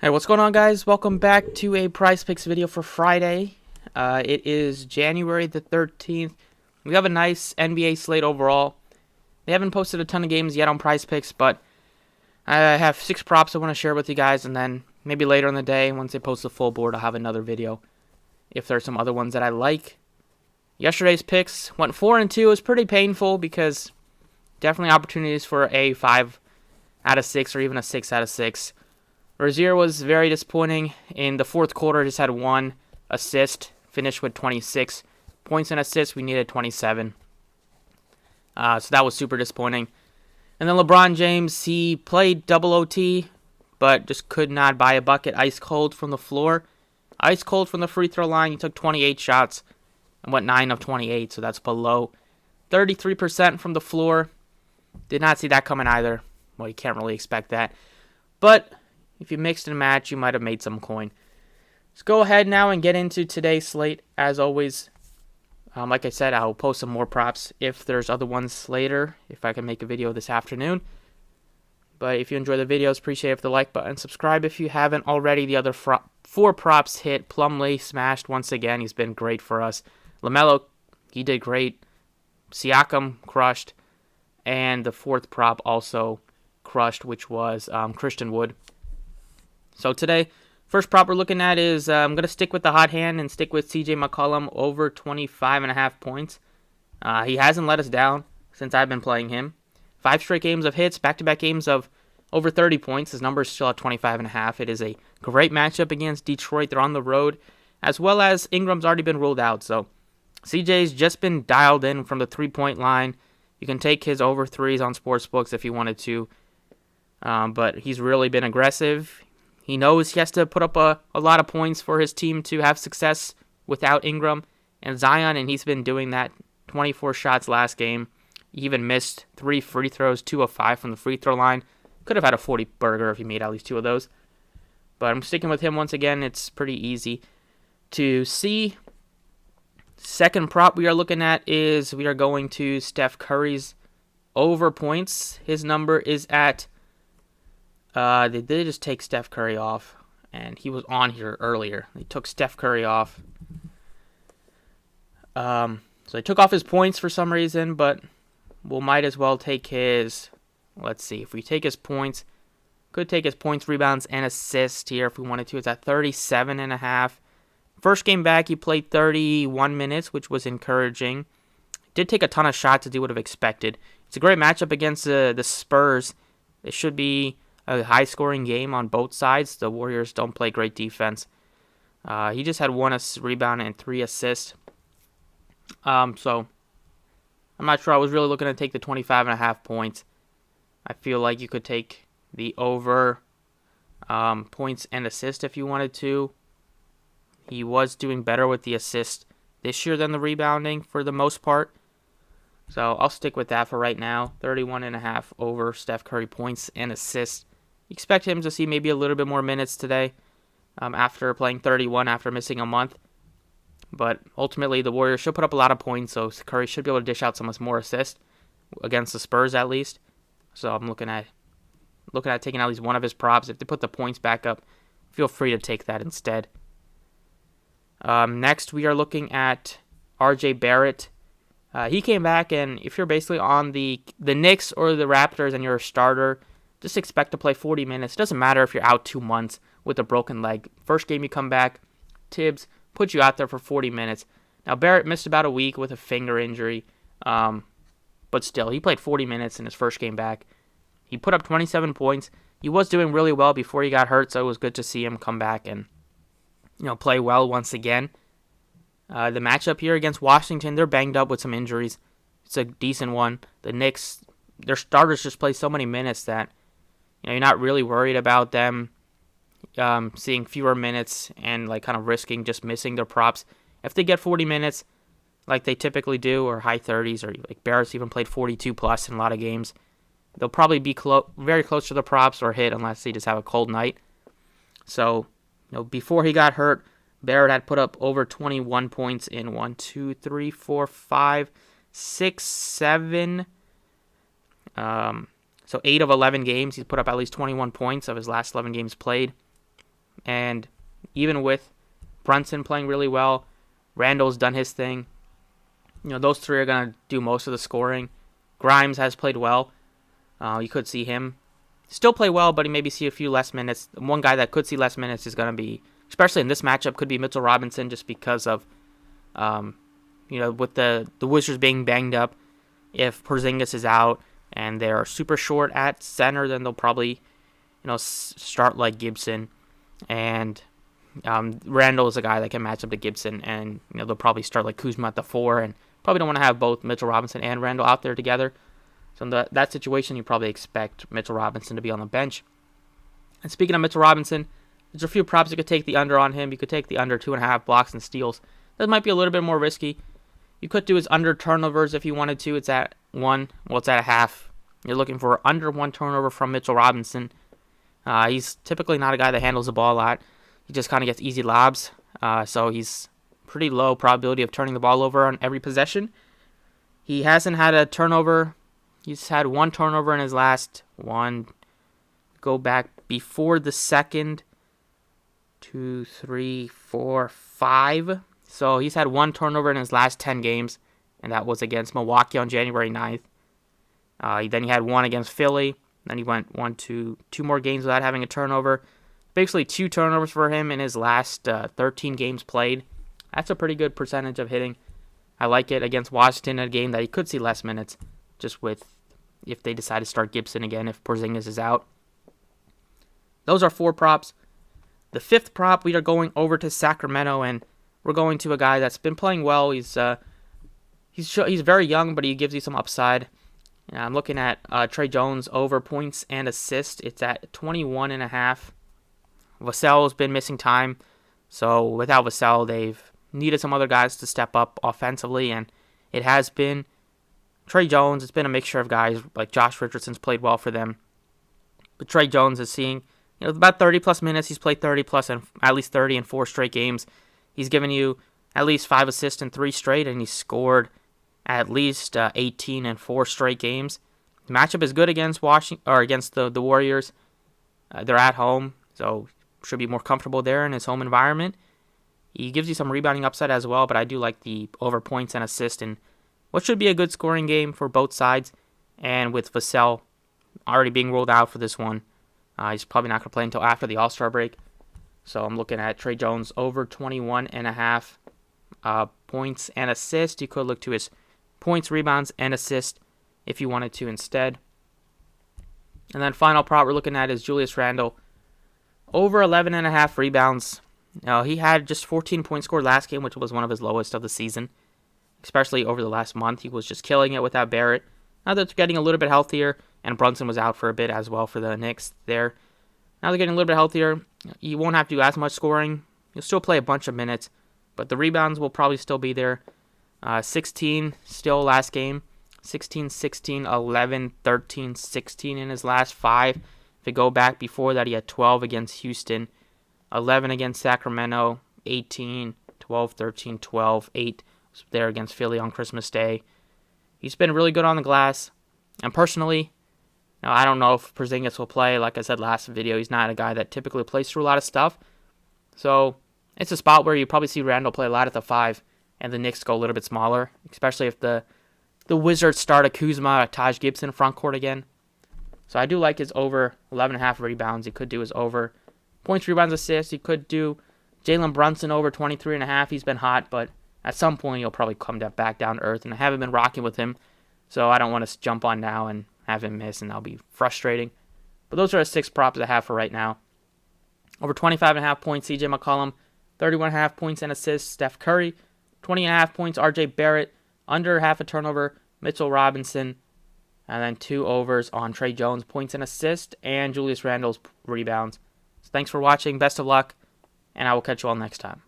Hey, what's going on, guys? Welcome back to a Prize Picks video for Friday. It is January the 13th. We have a nice NBA slate overall. They haven't posted a ton of games yet on Prize Picks, but I have 6 props I want to share with you guys, and then maybe later in the day, once they post the full board, I'll have another video if there's some other ones that I like. Yesterday's picks went 4-2. It was pretty painful because definitely opportunities for a 5 out of 6 or even a 6 out of 6. Rozier was very disappointing in the fourth quarter. Just had 1 assist, finished with 26 points and assists. We needed 27. So that was super disappointing. And then LeBron James, he played double OT, but just could not buy a bucket. Ice cold from the floor. Ice cold from the free throw line. He took 28 shots and went 9 of 28, so that's below 33% from the floor. Did not see that coming either. Well, you can't really expect that. But if you mixed and matched, you might have made some coin. Let's go ahead now and get into today's slate. As always, like I said, I'll post some more props if there's other ones later, if I can make a video this afternoon. But if you enjoy the videos, appreciate it if the like button. Subscribe if you haven't already. The other 4 props hit. Plumlee smashed once again. He's been great for us. LaMelo, he did great. Siakam crushed. And the 4th prop also crushed, which was Christian Wood. So today, first prop we're looking at is I'm going to stick with the hot hand and stick with CJ McCollum over 25.5 points. He hasn't let us down since I've been playing him. 5 straight games of hits, back-to-back games of over 30 points. His number is still at 25.5. It is a great matchup against Detroit. They're on the road, as well as Ingram's already been ruled out. So CJ's just been dialed in from the 3-point line. You can take his over 3s on sportsbooks if you wanted to, but he's really been aggressive. He knows he has to put up a lot of points for his team to have success without Ingram and Zion, and he's been doing that. 24 shots last game. He even missed 3 free throws, 2 of 5 from the free throw line. Could have had a 40 burger if he made at least 2 of those. But I'm sticking with him once again. It's pretty easy to see. Second prop we are looking at is we are going to Steph Curry's over points. His number is at... they did just take Steph Curry off, and he was on here earlier. They took Steph Curry off. So they took off his points for some reason, but we'll might as well take his... Let's see. If we take his points, could take his points, rebounds, and assists here if we wanted to. It's at 37.5. First game back, he played 31 minutes, which was encouraging. Did take a ton of shots as you would have expected. It's a great matchup against the Spurs. It should be a high-scoring game on both sides. The Warriors don't play great defense. He just had 1 rebound and 3 assists. So I'm not sure. I was really looking to take the 25.5 points. I feel like you could take the over points and assists if you wanted to. He was doing better with the assist this year than the rebounding for the most part. So I'll stick with that for right now. 31.5 over Steph Curry points and assists. Expect him to see maybe a little bit more minutes today after playing 31 after missing a month. But ultimately, the Warriors should put up a lot of points, so Curry should be able to dish out some more assists against the Spurs at least. So I'm looking at taking at least one of his props. If they put the points back up, feel free to take that instead. Next, we are looking at RJ Barrett. He came back, and if you're basically on the Knicks or the Raptors and you're a starter, just expect to play 40 minutes. It doesn't matter if you're out 2 months with a broken leg. First game you come back, Tibbs put you out there for 40 minutes. Now, Barrett missed about a week with a finger injury, but still, he played 40 minutes in his first game back. He put up 27 points. He was doing really well before he got hurt, so it was good to see him come back and play well once again. The matchup here against Washington, they're banged up with some injuries. It's a decent one. The Knicks, their starters just play so many minutes that you're not really worried about them seeing fewer minutes and kind of risking just missing their props. If they get 40 minutes, like they typically do, or high 30s, or like Barrett's even played 42 plus in a lot of games, they'll probably be very close to the props or hit unless they just have a cold night. So, before he got hurt, Barrett had put up over 21 points in 1, 2, 3, 4, 5, 6, 7. So 8 of 11 games, he's put up at least 21 points of his last 11 games played. And even with Brunson playing really well, Randle's done his thing. Those three are going to do most of the scoring. Grimes has played well. You could see him still play well, but he maybe see a few less minutes. One guy that could see less minutes is going to be, especially in this matchup, could be Mitchell Robinson, just because of, with the Wizards being banged up. If Porzingis is out and they're super short at center, then they'll probably, start like Gibson. And Randle is a guy that can match up to Gibson, and they'll probably start like Kuzma at the 4, and probably don't want to have both Mitchell Robinson and Randle out there together. So in that situation, you probably expect Mitchell Robinson to be on the bench. And speaking of Mitchell Robinson, there's a few props you could take the under on him. You could take the under 2.5 blocks and steals. That might be a little bit more risky. You could do his under turnovers if you wanted to. It's at 1. Well, it's at a half. You're looking for under 1 turnover from Mitchell Robinson. He's typically not a guy that handles the ball a lot. He just kind of gets easy lobs. So he's pretty low probability of turning the ball over on every possession. He hasn't had a turnover. He's had 1 turnover in his last one. Go back before the second. 2, 3, 4, 5. So he's had 1 turnover in his last 10 games, and that was against Milwaukee on January 9th. Then he had 1 against Philly. Then he went 2 more games without having a turnover. Basically 2 turnovers for him in his last 13 games played. That's a pretty good percentage of hitting. I like it against Washington, a game that he could see less minutes, just with if they decide to start Gibson again if Porzingis is out. Those are 4 props. The 5th prop, we are going over to Sacramento, and we're going to a guy that's been playing well. He's very young, but he gives you some upside. I'm looking at Trey Jones over points and assists. It's at 21.5. Vassell's been missing time, so without Vassell, they've needed some other guys to step up offensively, and it has been Trey Jones. It's been a mixture of guys, like Josh Richardson's played well for them, but Trey Jones is seeing about 30-plus minutes. He's played 30-plus and at least 30 in 4 straight games. He's given you at least 5 assists in 3 straight, and he's scored at least 18 in 4 straight games. The matchup is good against the Warriors. They're at home, so should be more comfortable there in his home environment. He gives you some rebounding upside as well, but I do like the over points and assists in what should be a good scoring game for both sides. And with Vassell already being ruled out for this one, he's probably not going to play until after the All-Star break. So I'm looking at Trey Jones over 21.5 points and assists. You could look to his points, rebounds, and assists if you wanted to instead. And then final prop we're looking at is Julius Randle. Over 11.5 rebounds. He had just 14 points scored last game, which was one of his lowest of the season. Especially over the last month. He was just killing it without Barrett. Now that they're getting a little bit healthier, and Brunson was out for a bit as well for the Knicks there. Now they're getting a little bit healthier. You won't have to do as much scoring. You'll still play a bunch of minutes, but the rebounds will probably still be there. 16 still last game. 16, 16, 11, 13, 16 in his last 5. If you go back before that, he had 12 against Houston, 11 against Sacramento, 18, 12, 13, 12, 8 there against Philly on Christmas Day. He's been really good on the glass. And personally, I don't know if Porzingis will play. Like I said last video, he's not a guy that typically plays through a lot of stuff. So it's a spot where you probably see Randle play a lot at the 5, and the Knicks go a little bit smaller, especially if the Wizards start a Kuzma, a Taj Gibson front court again. So I do like his over 11.5 rebounds. He could do his over points, rebounds, assists. He could do Jalen Brunson over 23.5. He's been hot, but at some point he'll probably come back down to earth. And I haven't been rocking with him, so I don't want to jump on now and have him miss, and that'll be frustrating. But those are the 6 props I have for right now. Over 25.5 points, CJ McCollum. 31.5 points and assists, Steph Curry. 20.5 points, RJ Barrett. Under half a turnover, Mitchell Robinson. And then 2 overs on Trey Jones, points and assists, and Julius Randle's rebounds. So thanks for watching. Best of luck, and I will catch you all next time.